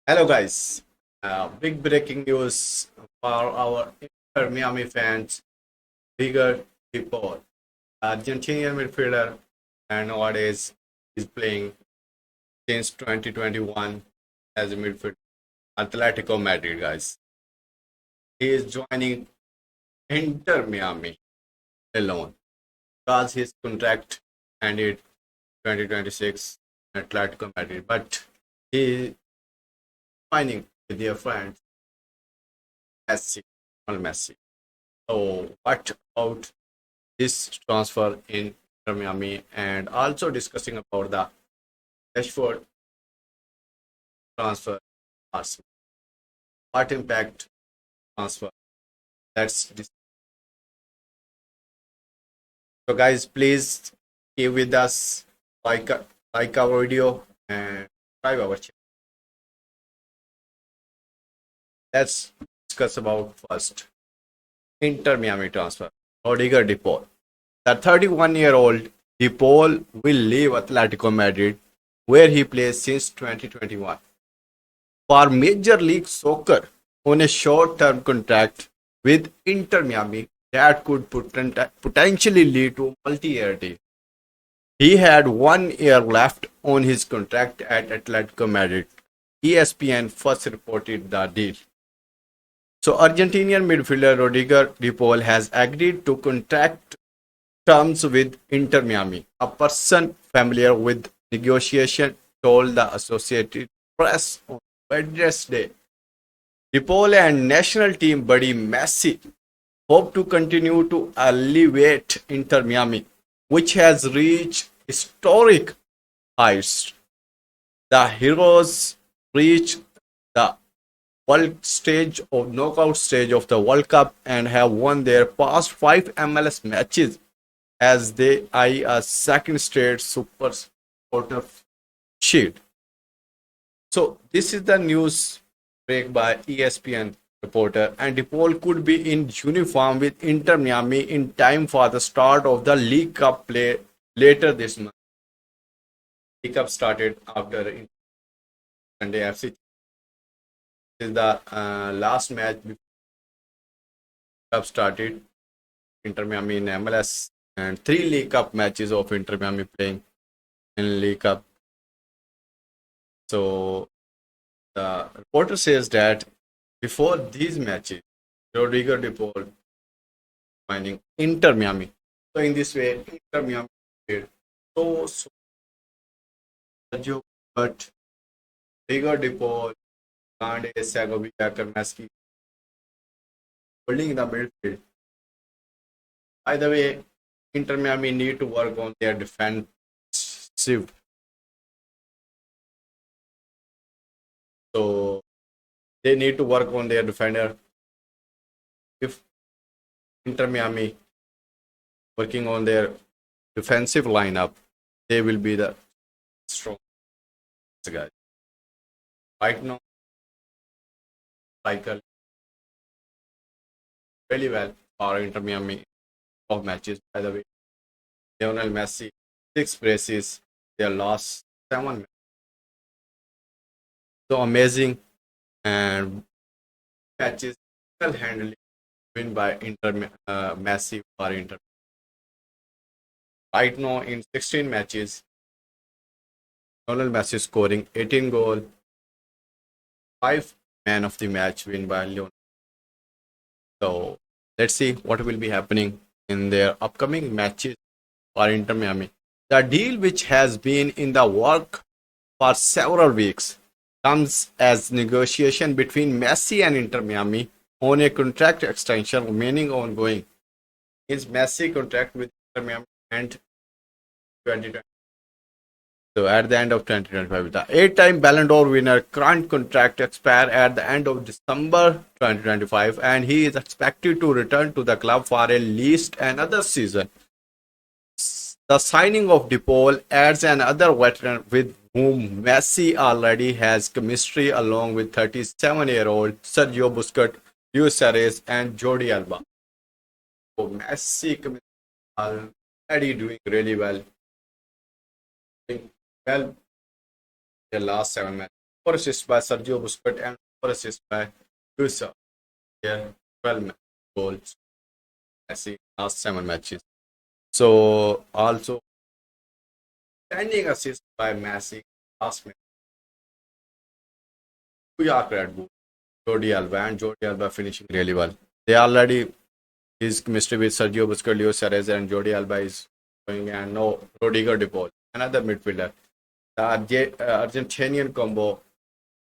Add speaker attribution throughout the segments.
Speaker 1: Hello, guys. Big breaking news for our Inter Miami fans. Bigger people. Argentinian midfielder and nowadays is playing since 2021 as a midfielder. Atletico Madrid, guys. He is joining Inter Miami alone because his contract ended 2026 Atletico Madrid. But he is signing with their friends Messi, Messi. So, what about this transfer in Inter Miami and also discussing about the Rashford transfer? Arsenal. What impact transfer? Let's so guys, please keep with us, like like our video and subscribe our channel. Let's discuss about first Inter Miami transfer. Rodrigo De Paul. The 31-year-old De Paul will leave Atletico Madrid, where he plays since 2021, for Major League Soccer on a short-term contract with Inter Miami that could potentially lead to a multi-year deal. He had 1 year left on his contract at Atletico Madrid. ESPN first reported the deal. So Argentinian midfielder Rodrigo De Paul has agreed to contract terms with Inter Miami. A person familiar with negotiation told the Associated Press on Wednesday. DePaul and national team buddy Messi hope to continue to elevate Inter Miami, which has reached historic heights. The Heroes reached the world stage of knockout stage of the World Cup and have won their past 5 MLS matches as they eye a second straight Super Quarter Shield. So this is the news break by ESPN reporter, and DePaul could be in uniform with Inter Miami in time for the start of the League Cup play later this month. League Cup started after Sunday FC. This is the last match before Cup started. Inter Miami in MLS and 3 League Cup matches of Inter Miami playing in League Cup. So the reporter says that before these matches, Rodrigo De Paul joining Inter Miami. So in this way, Inter Miami did so Sergio, but Rodrigo De Paul, Kande, Segovia, Karnaski holding the midfield. By the way, Inter Miami need to work on their defensive. So they need to work on their defender. If Inter Miami working on their defensive lineup, they will be the strong guys. Right now, cycle really well for Inter Miami of matches. By the way, Lionel Messi 6 braces, their last 7. So amazing and matches well handling win by Inter Messi for Inter. Right now in 16 matches, Lionel Messi scoring 18 goal, 5 man of the match win by Lionel. So let's see what will be happening in their upcoming matches for Inter Miami. The deal, which has been in the work for several weeks, comes as negotiation between Messi and Inter Miami on a contract extension remaining ongoing. His Messi contract with Inter Miami and 2020. So at the end of 2025, the 8-time Ballon d'Or winner current contract expire at the end of December 2025, and he is expected to return to the club for at least another season. The signing of DePaul adds another veteran with whom Messi already has chemistry, along with 37-year-old Sergio Busquets, Luis Suarez, and Jordi Alba. So Messi already doing really well. Doing well, the last 7 matches. 4 assists by Sergio Busquets and 4 assists by Luis. Yeah, 12 goals. Messi last 7 matches. So also standing assist by Messi last match. New York Red Bull, Jordi Alba and Jordi Alba finishing really well. They already his chemistry with Sergio Busquets, Luis Suarez, and Jordi Alba is going, and no Rodrigo De Paul, another midfielder. The Argentinian combo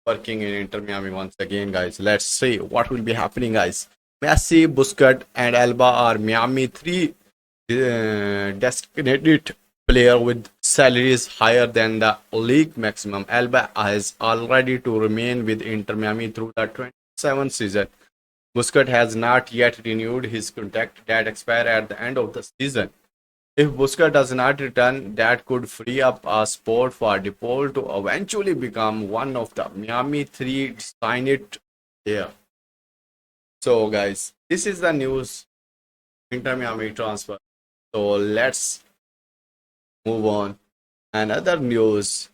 Speaker 1: working in Inter Miami once again, guys. Let's see what will be happening, guys. Messi, Busquets, and Alba are Miami three designated player with salaries higher than the league maximum. Alba has already to remain with Inter Miami through the 27 season. Busquets has not yet renewed his contract that expires at the end of the season. If Busquets does not return, that could free up a spot for DePaul to eventually become one of the Miami three signed there. So, guys, this is the news Inter Miami transfer. So let's move on. Another news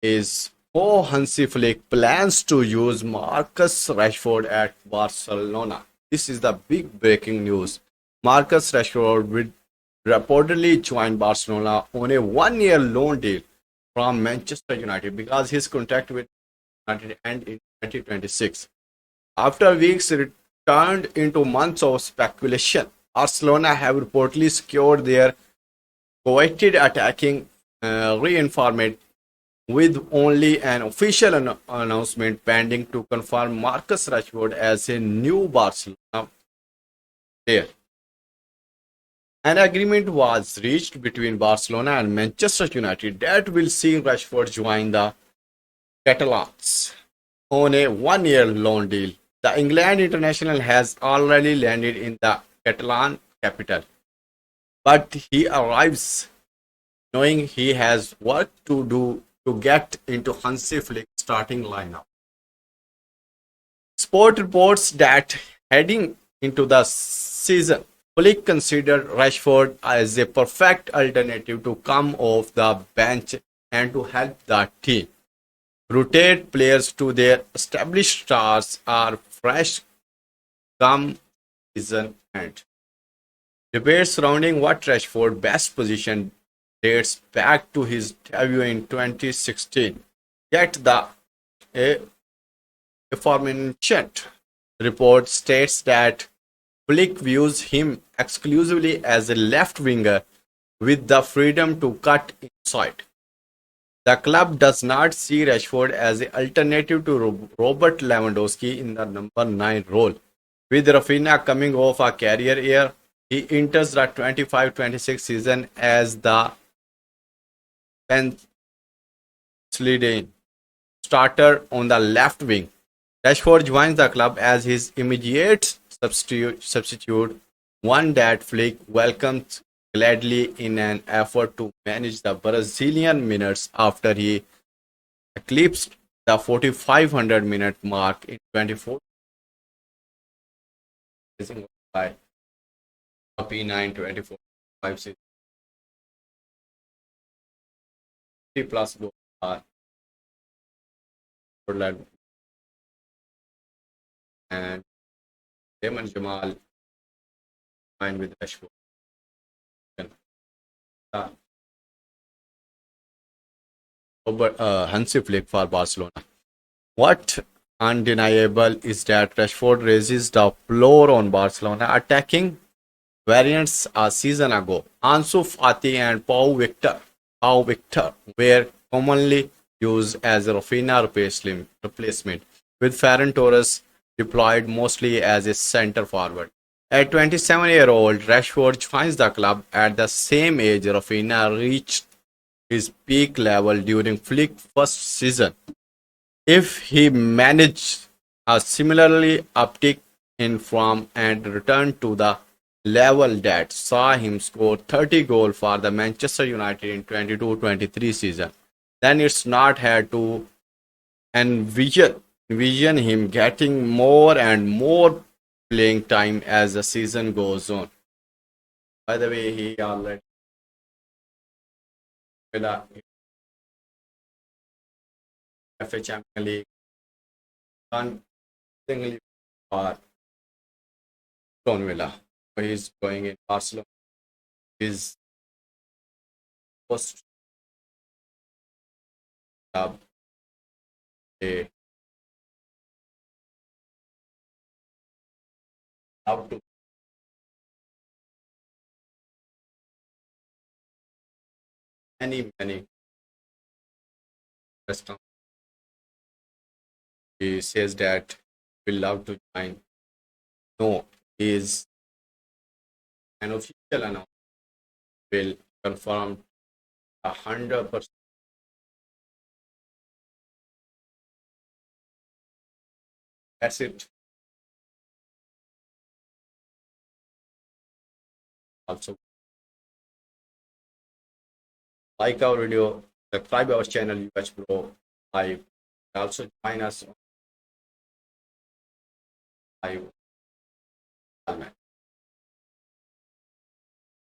Speaker 1: is Hansi Flick plans to use Marcus Rashford at Barcelona. This is the big breaking news. Marcus Rashford will reportedly join Barcelona on a 1 year loan deal from Manchester United because his contract with United ends in 2026. After weeks turned into months of speculation, Barcelona have reportedly secured their coveted attacking reinforcement with only an official announcement pending to confirm Marcus Rashford as a new Barcelona player. An agreement was reached between Barcelona and Manchester United that will see Rashford join the Catalans on a 1 year loan deal. The England international has already landed in the Catalan capital, but he arrives knowing he has work to do to get into Hansi Flick's starting lineup. Sport reports that heading into the season, Flick considered Rashford as a perfect alternative to come off the bench and to help the team rotate players to their established stars or fresh come season end. Debates surrounding what Rashford's best position dates back to his debut in 2016. Yet the a aforementioned report states that Flick views him exclusively as a left winger with the freedom to cut inside. The club does not see Rashford as an alternative to Robert Lewandowski in the number 9 role. With Rafinha coming off a career year, he enters the 25-26 season as the Pennsylvania starter on the left wing. Rashford joins the club as his immediate substitute, one that Flick welcomed gladly in an effort to manage the Brazilian minutes after he eclipsed the 4,500 minute mark in 24 by P9 24 5 6 plus goals are led and Damon Jamal combined with Rashford. Uh, Robert Hansi Flick for Barcelona. What undeniable is that Rashford raises the floor on Barcelona attacking variants a season ago. Ansu Fati and Pau Victor were commonly used as a Rafinha replacement, with Ferran Torres deployed mostly as a center forward. At 27-year-old, Rashford joins the club at the same age Rafinha reached his peak level during Flick's first season. If he managed a similarly uptick in form and returned to the level that saw him score 30 goals for the Manchester United in 22-23 season, then it's not hard to envision him getting more and more playing time as the season goes on. By the way, he already FA Champions League, won single for Aston Villa. So he's going in Barcelona. His first club, they love to many restaurants. He says that we love to join. No, he is an official announcement will confirm 100%. That's it. Also, like our video, subscribe our channel UH Pro Live. Also join us on live.